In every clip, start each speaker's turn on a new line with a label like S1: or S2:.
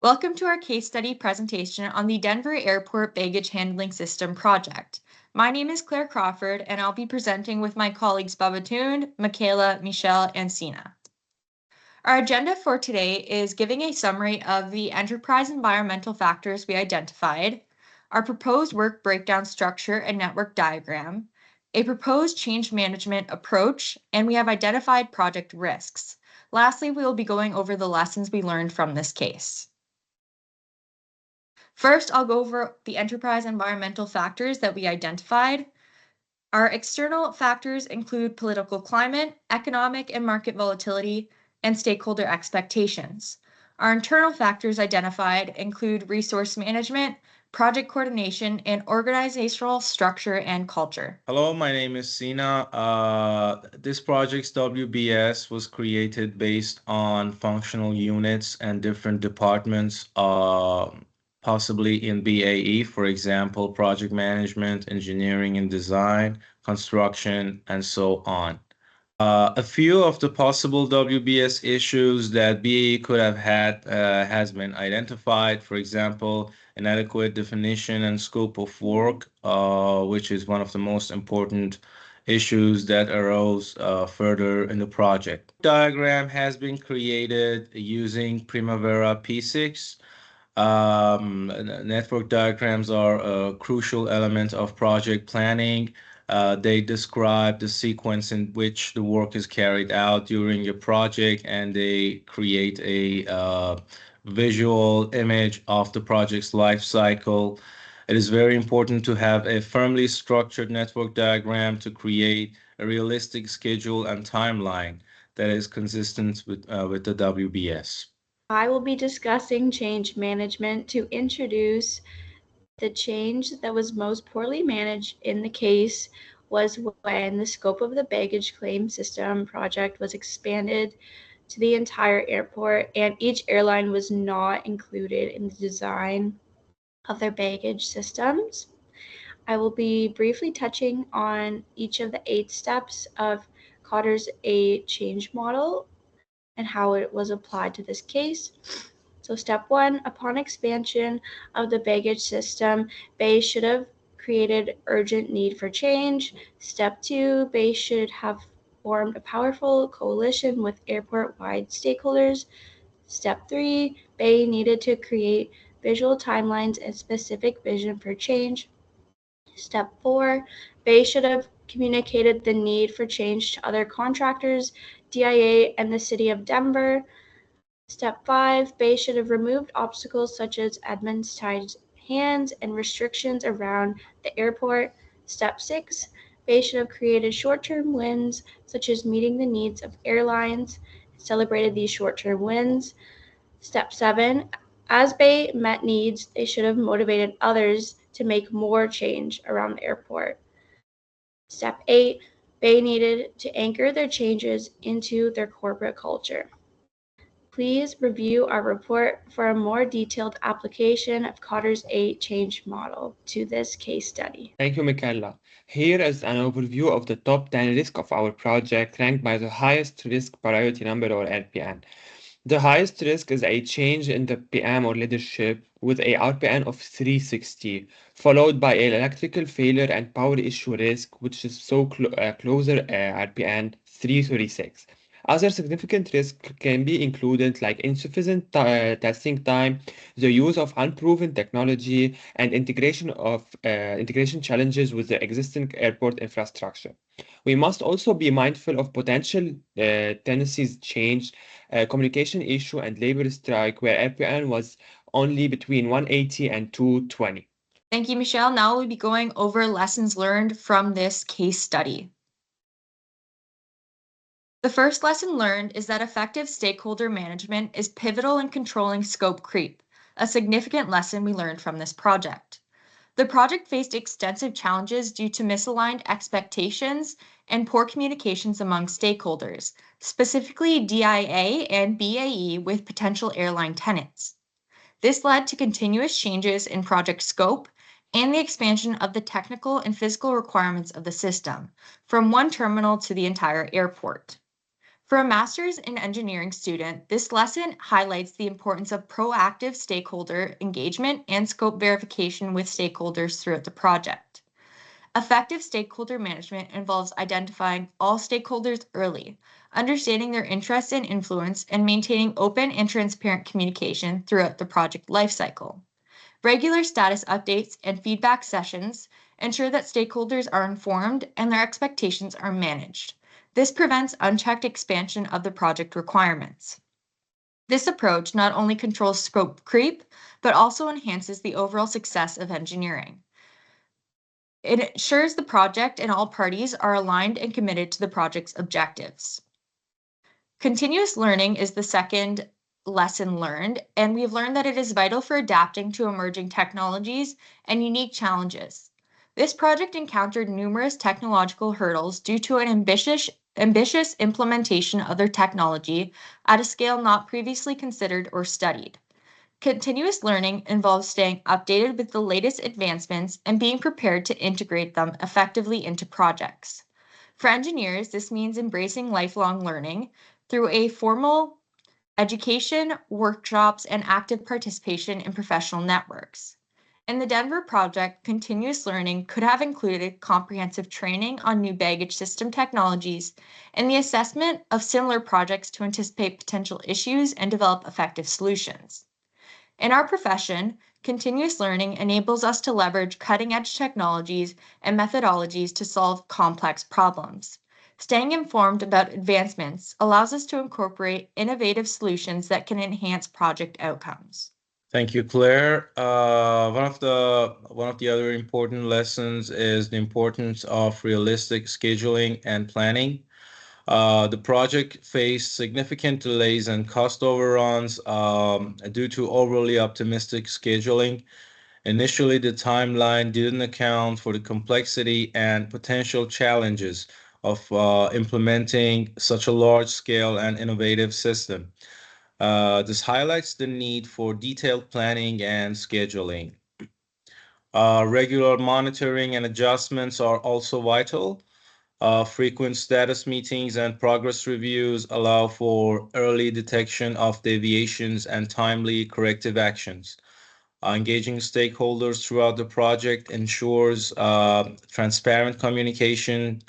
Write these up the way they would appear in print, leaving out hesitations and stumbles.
S1: Welcome to our case study presentation on the Denver Airport Baggage Handling System project. My name is Claire Crawford, and I'll be presenting with my colleagues Babatun, Michaela, Michelle, and Sina. Our agenda for today is giving a summary of the enterprise environmental factors we identified, our proposed work breakdown structure and network diagram, a proposed change management approach, and we have identified project risks. Lastly, we will be going over the lessons we learned from this case. First, I'll go over the enterprise environmental factors that we identified. Our external factors include political climate, economic and market volatility, and stakeholder expectations. Our internal factors identified include resource management, project coordination, and organizational structure and culture.
S2: Hello, my name is Sina. This project's WBS was created based on functional units and different departments, possibly in BAE, for example, project management, engineering and design, construction, and so on. A few of the possible WBS issues that BAE could have had has been identified. For example, inadequate definition and scope of work, which is one of the most important issues that arose further in the project. Diagram has been created using Primavera P6. Network diagrams are a crucial element of project planning. They describe the sequence in which the work is carried out during your project, and they create a visual image of the project's life cycle. It is very important to have a firmly structured network diagram to create a realistic schedule and timeline that is consistent with the WBS.
S3: I will be discussing change management to introduce the change that was most poorly managed in the case was when the scope of the baggage claim system project was expanded to the entire airport and each airline was not included in the design of their baggage systems. I will be briefly touching on each of the 8 steps of Cotter's A change model and how it was applied to this case. So step 1, upon expansion of the baggage system, BAE should have created urgent need for change. Step 2, BAE should have formed a powerful coalition with airport-wide stakeholders. Step 3, BAE needed to create visual timelines and specific vision for change. Step 4, BAE should have communicated the need for change to other contractors, DIA, and the City of Denver. Step 5, BAE should have removed obstacles such as admins tied hands and restrictions around the airport. Step 6, BAE should have created short-term wins such as meeting the needs of airlines, celebrated these short-term wins. Step 7, as BAE met needs, they should have motivated others to make more change around the airport. Step 8, BAE needed to anchor their changes into their corporate culture. Please review our report for a more detailed application of Cotter's A change model to this case study.
S4: Thank you, Michaela. Here is an overview of the top 10 risks of our project ranked by the highest risk priority number or RPN. The highest risk is a change in the PM or leadership with a RPN of 360, followed by an electrical failure and power issue risk, which is closer RPN 336. Other significant risks can be included like insufficient testing time, the use of unproven technology, and integration challenges with the existing airport infrastructure. We must also be mindful of potential tendencies change, communication issue, and labor strike, where RPN was only between 180 and 220.
S1: Thank you, Michelle. Now we'll be going over lessons learned from this case study. The first lesson learned is that effective stakeholder management is pivotal in controlling scope creep, a significant lesson we learned from this project. The project faced extensive challenges due to misaligned expectations and poor communications among stakeholders, specifically DIA and BAE with potential airline tenants. This led to continuous changes in project scope and the expansion of the technical and physical requirements of the system, from one terminal to the entire airport. For a master's in engineering student, this lesson highlights the importance of proactive stakeholder engagement and scope verification with stakeholders throughout the project. Effective stakeholder management involves identifying all stakeholders early, understanding their interests and influence, and maintaining open and transparent communication throughout the project lifecycle. Regular status updates and feedback sessions ensure that stakeholders are informed and their expectations are managed. This prevents unchecked expansion of the project requirements. This approach not only controls scope creep, but also enhances the overall success of engineering. It ensures the project and all parties are aligned and committed to the project's objectives. Continuous learning is the second lesson learned, and we've learned that it is vital for adapting to emerging technologies and unique challenges. This project encountered numerous technological hurdles due to an ambitious implementation of their technology at a scale not previously considered or studied. Continuous learning involves staying updated with the latest advancements and being prepared to integrate them effectively into projects. For engineers, this means embracing lifelong learning through a formal education, workshops, and active participation in professional networks. In the Denver project, continuous learning could have included comprehensive training on new baggage system technologies and the assessment of similar projects to anticipate potential issues and develop effective solutions. In our profession, continuous learning enables us to leverage cutting-edge technologies and methodologies to solve complex problems. Staying informed about advancements allows us to incorporate innovative solutions that can enhance project outcomes.
S2: Thank you, Claire. One of the other important lessons is the importance of realistic scheduling and planning. The project faced significant delays and cost overruns due to overly optimistic scheduling. Initially, the timeline didn't account for the complexity and potential challenges of implementing such a large-scale and innovative system. This highlights the need for detailed planning and scheduling. Regular monitoring and adjustments are also vital. Frequent status meetings and progress reviews allow for early detection of deviations and timely corrective actions. Engaging stakeholders throughout the project ensures transparent communication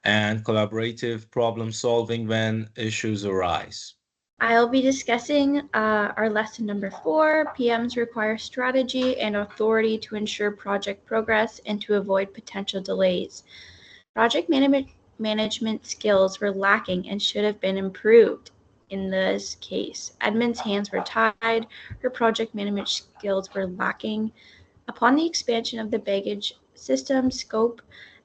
S2: and collaborative problem solving when issues arise.
S3: I'll be discussing our lesson number 4. PMs require strategy and authority to ensure project progress and to avoid potential delays. Project management skills were lacking and should have been improved. In this case, Edmund's hands were tied, her project management skills were lacking. Upon the expansion of the baggage system scope,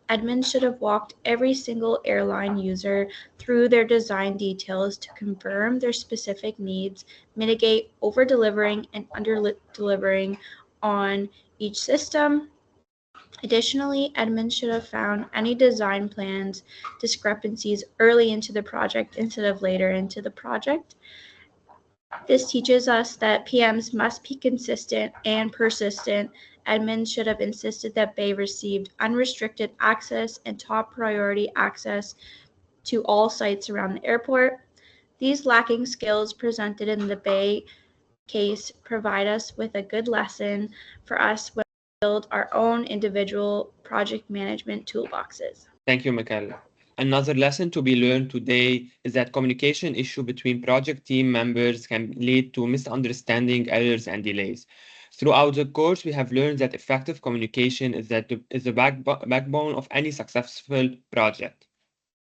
S3: Edmund should have walked every single airline user through their design details to confirm their specific needs, mitigate over-delivering and under-delivering on each system. Additionally, Edmund should have found any design plans discrepancies early into the project instead of later into the project. This teaches us that PMs must be consistent and persistent. Edmund should have insisted that Bay received unrestricted access and top priority access to all sites around the airport. These lacking skills presented in the Bay case provide us with a good lesson for us when we build our own individual project management toolboxes.
S4: Thank you, Michaela. Another lesson to be learned today is that communication issue between project team members can lead to misunderstanding, errors, and delays. Throughout the course, we have learned that effective communication is the backbone of any successful project.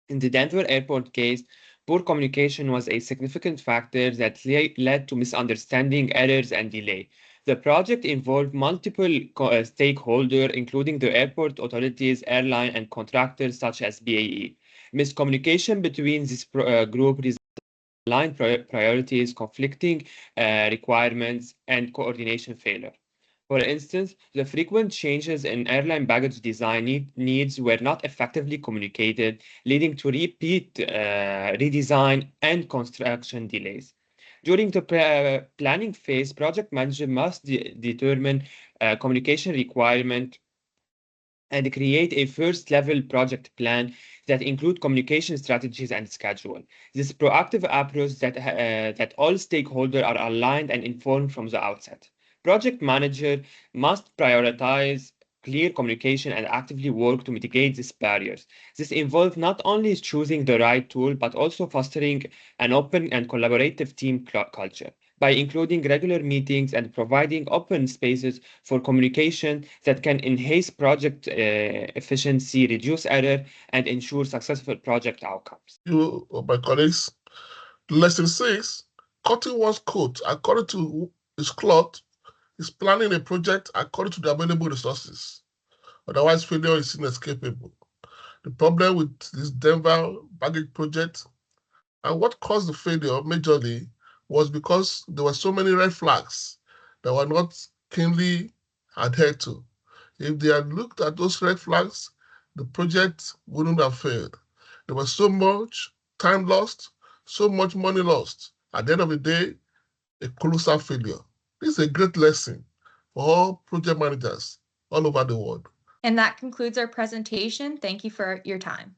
S4: In the Denver airport case, poor communication was a significant factor that led to misunderstanding, errors, and delay. The project involved multiple stakeholders, including the airport authorities, airline, and contractors such as BAE. Miscommunication between this group resulted in line priorities, conflicting requirements, and coordination failure. For instance, the frequent changes in airline baggage design needs were not effectively communicated, leading to repeat redesign and construction delays. During the planning phase, project manager must determine communication requirement and create a first-level project plan that include communication strategies and schedule. This proactive approach that all stakeholders are aligned and informed from the outset. Project manager must prioritize clear communication and actively work to mitigate these barriers. This involves not only choosing the right tool, but also fostering an open and collaborative team culture by including regular meetings and providing open spaces for communication that can enhance project efficiency, reduce error, and ensure successful project outcomes.
S5: You, my colleagues, lesson 6, cutting one's coat according to his cloth is planning a project according to the available resources. Otherwise, failure is inescapable. The problem with this Denver baggage project and what caused the failure majorly was because there were so many red flags that were not keenly adhered to. If they had looked at those red flags, the project wouldn't have failed. There was so much time lost, so much money lost. At the end of the day, a colossal failure. This is a great lesson for all project managers all over the world.
S1: And that concludes our presentation. Thank you for your time.